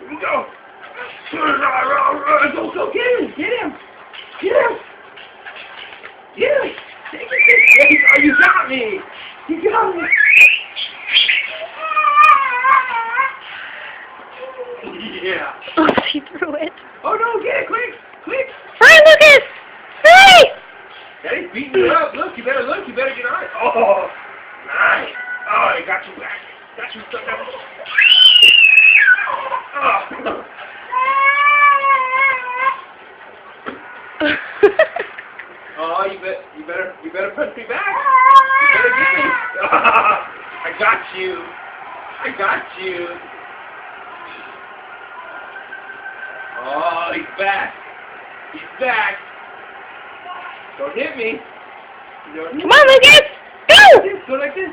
Here we go. Go, get him. Get him. Get him. Get him. Take it. Oh, you got me. You got me. Yeah. Oh, she threw it. Oh, no, get it, quick. Quick. Hurry, Lucas. Hurry. Daddy's beating you up. Look, you better get on it. Oh, nice. Oh, I got you back. Got you stuck up. Oh, you better punch me back. You better get me. I got you. I got you. Oh, he's back. He's back. Don't hit me. Come on, Lucas. Go. Go like this.